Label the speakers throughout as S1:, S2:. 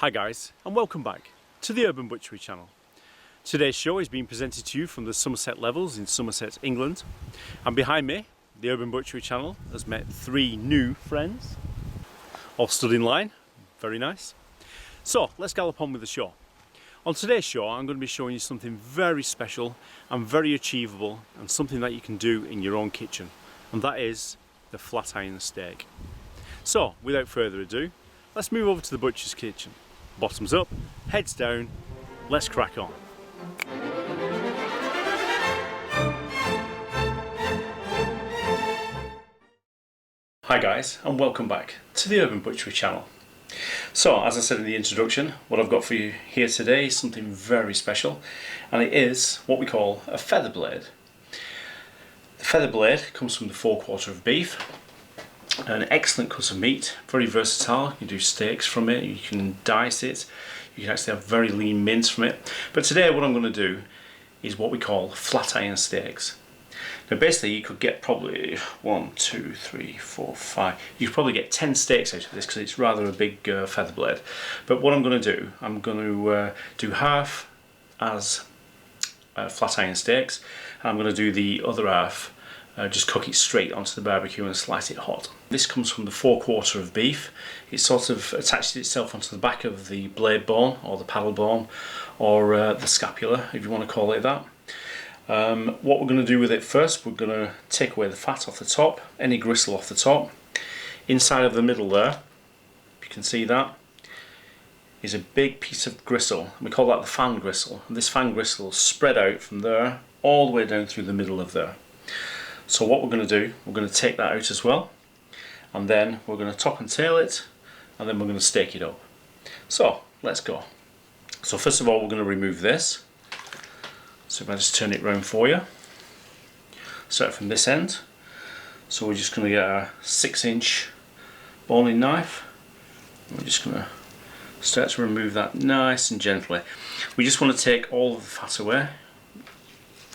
S1: Hi guys, and welcome back to the Urban Butchery Channel. Today's show is being presented to you from the Somerset Levels in Somerset, England. And behind me, the Urban Butchery Channel has met 3 new friends, all stood in line. Very nice. So let's gallop on with the show. On today's show, I'm going to be showing you something very special and very achievable, and something that you can do in your own kitchen, and that is the flat iron steak. So without further ado, let's move over to the butcher's kitchen. Bottoms up, heads down, let's crack on. Hi guys, and welcome back to the Urban Butchery Channel. So, as I said in the introduction, what I've got for you here today is something very special, and it is what we call a feather blade. The feather blade comes from the forequarter of beef. An excellent cut of meat, very versatile. You can do steaks from it, you can dice it, you can actually have very lean mince from it. But today what I'm going to do is what we call flat iron steaks. Now basically you could get probably 1, 2, 3, 4, 5, you could probably get 10 steaks out of this because it's rather a big feather blade. But what I'm going to do, I'm going to do half as flat iron steaks, and I'm going to do the other half just cook it straight onto the barbecue and slice it hot. This comes from the forequarter of beef. It sort of attaches itself onto the back of the blade bone or the paddle bone or the scapula, if you want to call it that. What we're going to do with it first, we're going to take away the fat off the top, any gristle off the top. Inside of the middle there, if you can see that, is a big piece of gristle. We call that the fan gristle. And this fan gristle is spread out from there all the way down through the middle of there. So what we're going to do, we're going to take that out as well, and then we're going to top and tail it, and then we're going to steak it up. So let's go. So first of all, we're going to remove this. So if I just turn it round for you, start from this end. So we're just going to get a 6-inch boning knife. We're just going to start to remove that nice and gently. We just want to take all of the fat away.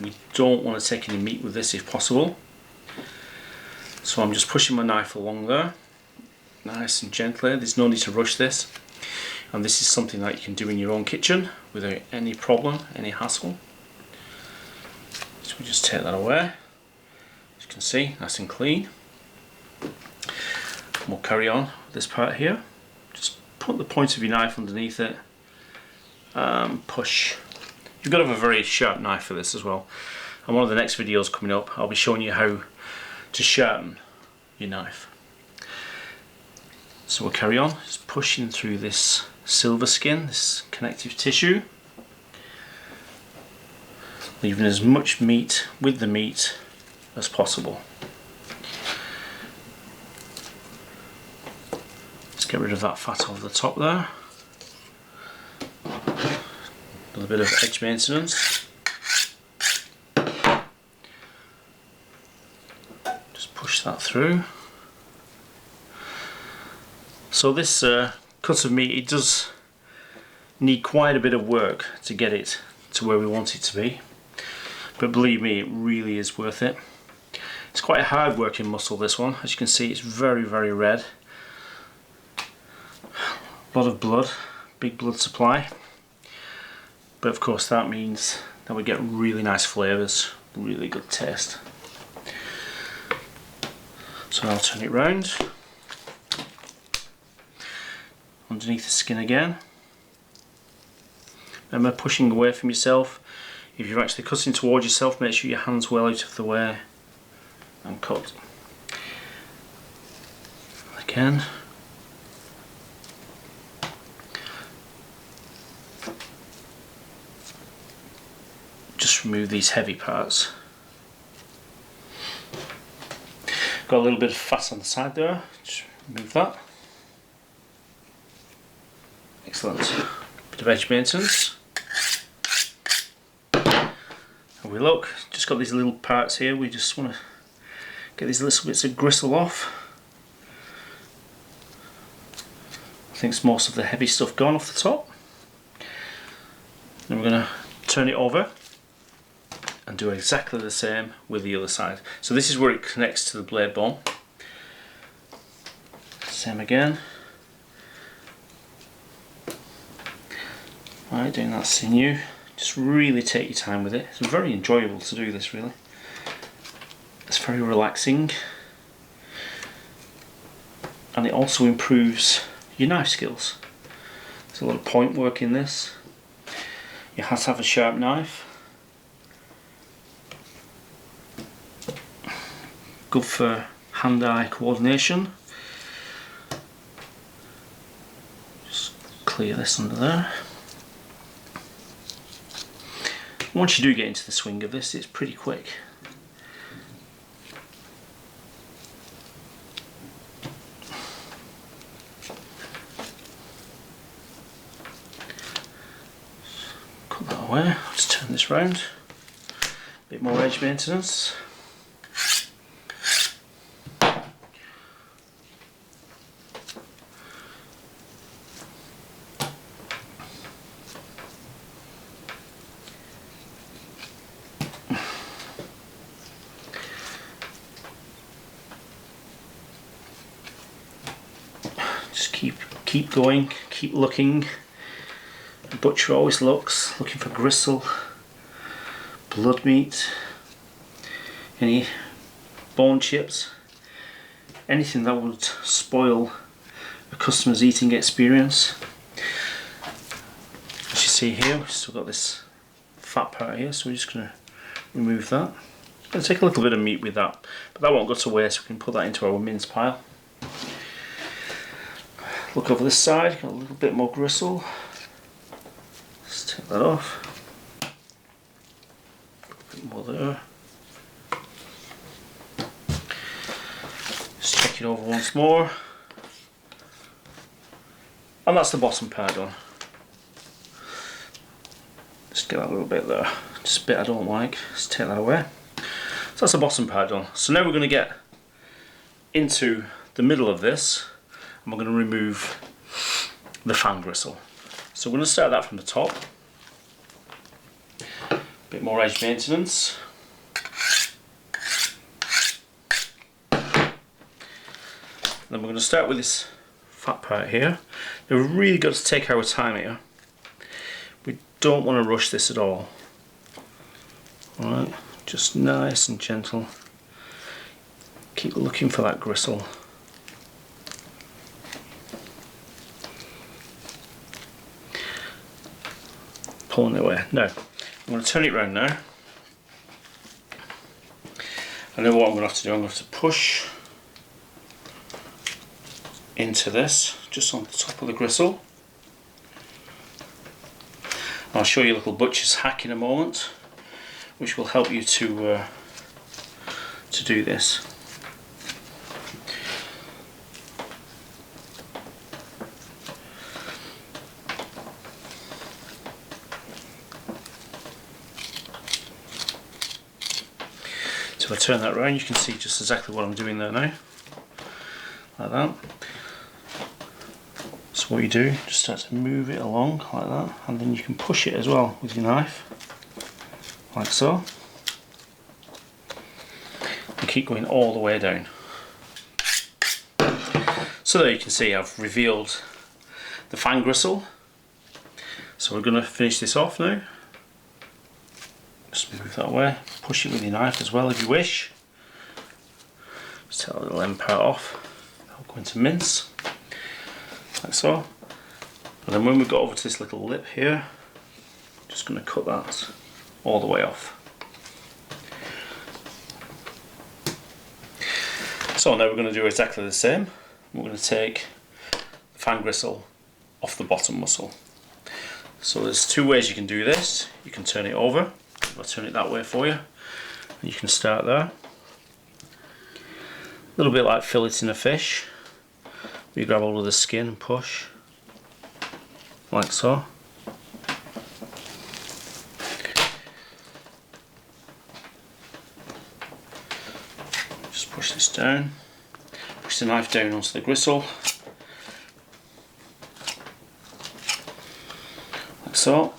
S1: We don't want to take any meat with this if possible. So I'm just pushing my knife along there, nice and gently. There's no need to rush this. And this is something that you can do in your own kitchen without any problem, any hassle. So we just take that away. As you can see, nice and clean. And we'll carry on with this part here. Just put the point of your knife underneath it and push. You've got to have a very sharp knife for this as well. And one of the next videos coming up, I'll be showing you how to sharpen your knife. So we'll carry on, just pushing through this silver skin, this connective tissue, leaving as much meat with the meat as possible. Let's get rid of that fat over the top there. A little bit of edge maintenance. Just push that through. So this cut of meat, it does need quite a bit of work to get it to where we want it to be. But believe me, it really is worth it. It's quite a hard working muscle, this one. As you can see, it's very, very red. A lot of blood, big blood supply. But of course that means that we get really nice flavours, really good taste. So I'll turn it round. Underneath the skin again. Remember, pushing away from yourself. If you're actually cutting towards yourself, make sure your hand's well out of the way and cut. Again. Just remove these heavy parts. Got a little bit of fat on the side there, just remove that. Excellent. Bit of edge maintenance. And we look, just got these little parts here, we just want to get these little bits of gristle off. I think most of the heavy stuff gone off the top. Then we're going to turn it over and do exactly the same with the other side. So this is where it connects to the blade bone. Same again. Right, doing that sinew. Just really take your time with it. It's very enjoyable to do this, really. It's very relaxing. And it also improves your knife skills. There's a lot of point work in this. You have to have a sharp knife. Good for hand-eye coordination. Just clear this under there. Once you do get into the swing of this, it's pretty quick. Cut that away. Just turn this round. A bit more edge maintenance. Just keep going, keep looking. The butcher always looking for gristle, blood meat, any bone chips, anything that would spoil a customer's eating experience. As you see here, we've still got this fat part here, so we're just going to remove that. I'm going to take a little bit of meat with that, but that won't go to waste. We can put that into our mince pile. Look over this side, got a little bit more gristle. Let's take that off. A bit more there. Just check it over once more. And that's the bottom part done. Just get that little bit there. Just a bit I don't like. Just take that away. So that's the bottom part done. So now we're going to get into the middle of this. And we're going to remove the fan gristle. So we're going to start that from the top. A bit more edge maintenance. Then we're going to start with this fat part here. Now we've really got to take our time here. We don't want to rush this at all. Alright, just nice and gentle. Keep looking for that gristle. Pulling it away. Now, I'm going to turn it round now. I know what I'm going to have to do. I'm going to have to push into this, just on the top of the gristle. I'll show you a little butcher's hack in a moment, which will help you to do this. So if I turn that around, you can see just exactly what I'm doing there now, like that. So what you do, just start to move it along like that, and then you can push it as well with your knife, like so, and keep going all the way down. So there you can see I've revealed the fan gristle. So we're going to finish this off now. Just move that away, push it with your knife as well if you wish. Just take that little end part off, that'll go into mince, like so. And then when we got over to this little lip here, I'm just going to cut that all the way off. So now we're going to do exactly the same. We're going to take the fan gristle off the bottom muscle. So there's two ways you can do this. You can turn it over. I'll turn it that way for you. And you can start there. A little bit like filleting a fish. You grab hold of the skin and push, like so. Just push this down. Push the knife down onto the gristle, like so.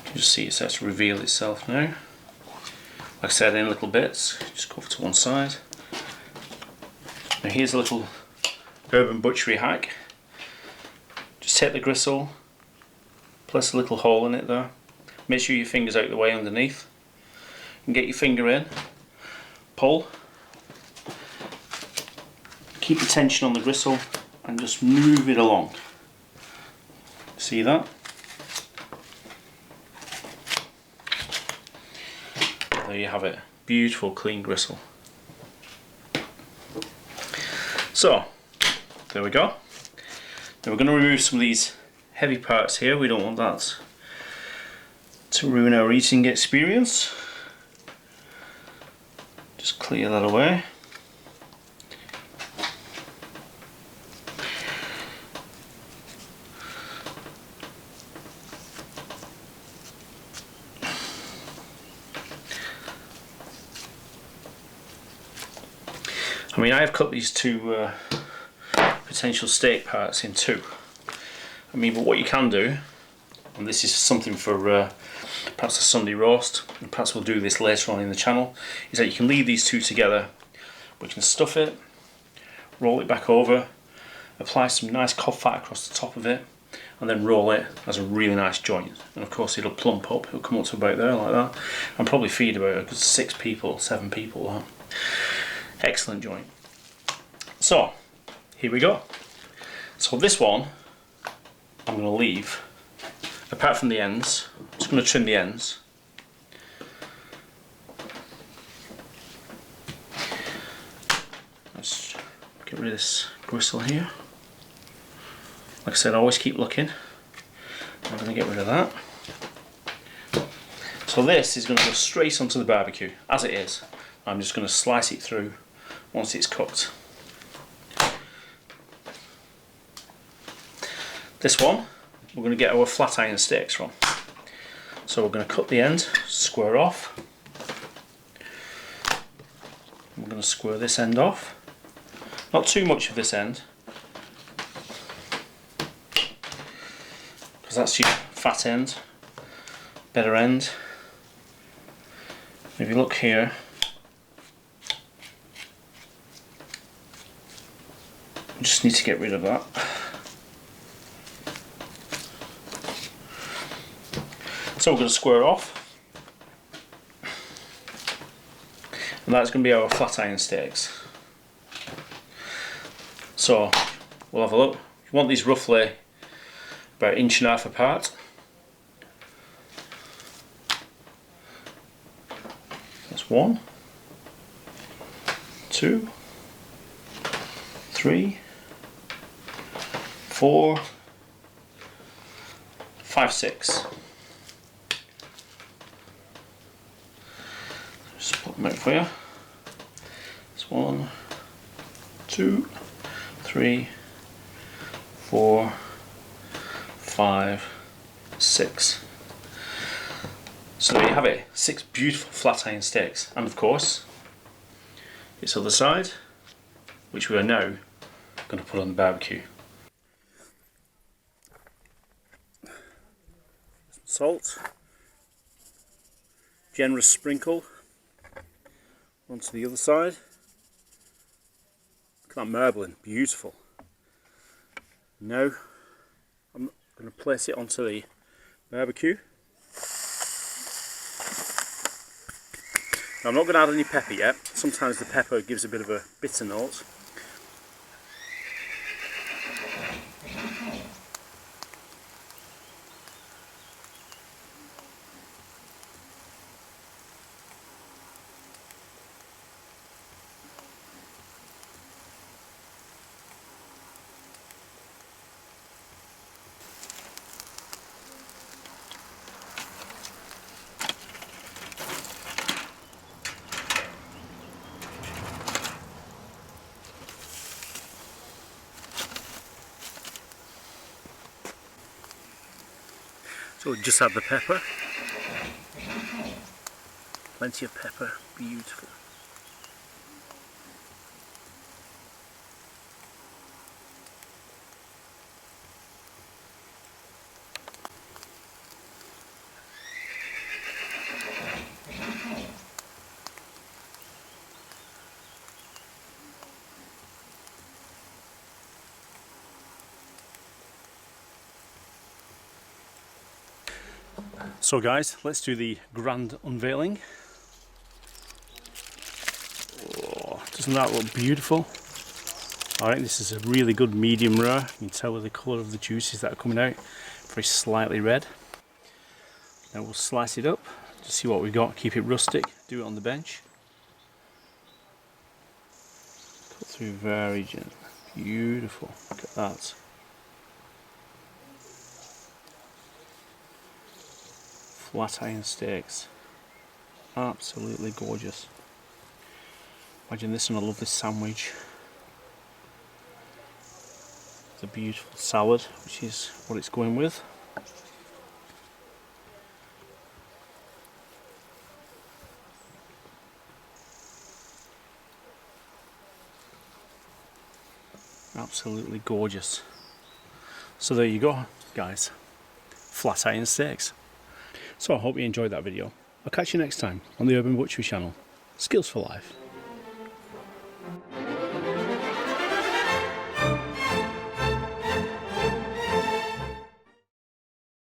S1: You can just see it starts to reveal itself now. Like I said, in little bits, just go over to one side. Now here's a little Urban Butchery hack. Just take the gristle, place a little hole in it there. Make sure your finger's out of the way underneath. And get your finger in, pull, keep the tension on the gristle and just move it along. See that? There you have it. Beautiful clean gristle. So, there we go. Now we're going to remove some of these heavy parts here. We don't want that to ruin our eating experience. Just clear that away. I mean, I have cut these two potential steak parts in two. I mean, but what you can do, and this is something for perhaps a Sunday roast, and perhaps we'll do this later on in the channel, is that you can leave these two together. We can stuff it, roll it back over, apply some nice cod fat across the top of it, and then roll it as a really nice joint. And of course it'll plump up, it'll come up to about there like that, and probably feed about a good 6 people, 7 people. That. Excellent joint. So, here we go. So this one, I'm going to leave, apart from the ends. I'm just going to trim the ends. Let's get rid of this gristle here. Like I said, always keep looking. I'm going to get rid of that. So this is going to go straight onto the barbecue, as it is. I'm just going to slice it through once it's cooked. This one, we're going to get our flat iron steaks from. So we're going to cut the end, square off. We're going to square this end off. Not too much of this end, because that's your fat end, better end. If you look here, we just need to get rid of that. So we're going to square off, and that's going to be our flat iron steaks. So we'll have a look. You want these roughly about 1.5 inches apart. That's 1, 2, 3, 4, 5, 6. Just put them out for you. It's 1, 2, 3, 4, 5, 6. So there you have it, 6 beautiful flat iron steaks, and of course its other side, which we are now going to put on the barbecue. Salt, generous sprinkle onto the other side. Look at that marbling, beautiful. Now I'm going to place it onto the barbecue. Now, I'm not going to add any pepper yet. Sometimes the pepper gives a bit of a bitter note. So we just add the pepper. Plenty of pepper, beautiful. So guys, let's do the grand unveiling. Oh, doesn't that look beautiful? Alright, this is a really good medium rare. You can tell with the colour of the juices that are coming out. Very slightly red. Now we'll slice it up to see what we've got. Keep it rustic. Do it on the bench. Cut through very gently. Beautiful. Look at that. Flat iron steaks. Absolutely gorgeous. Imagine this on a lovely sandwich. It's a beautiful salad, which is what it's going with. Absolutely gorgeous. So there you go, guys. Flat iron steaks. So I hope you enjoyed that video. I'll catch you next time on the Urban Butchery Channel. Skills for life.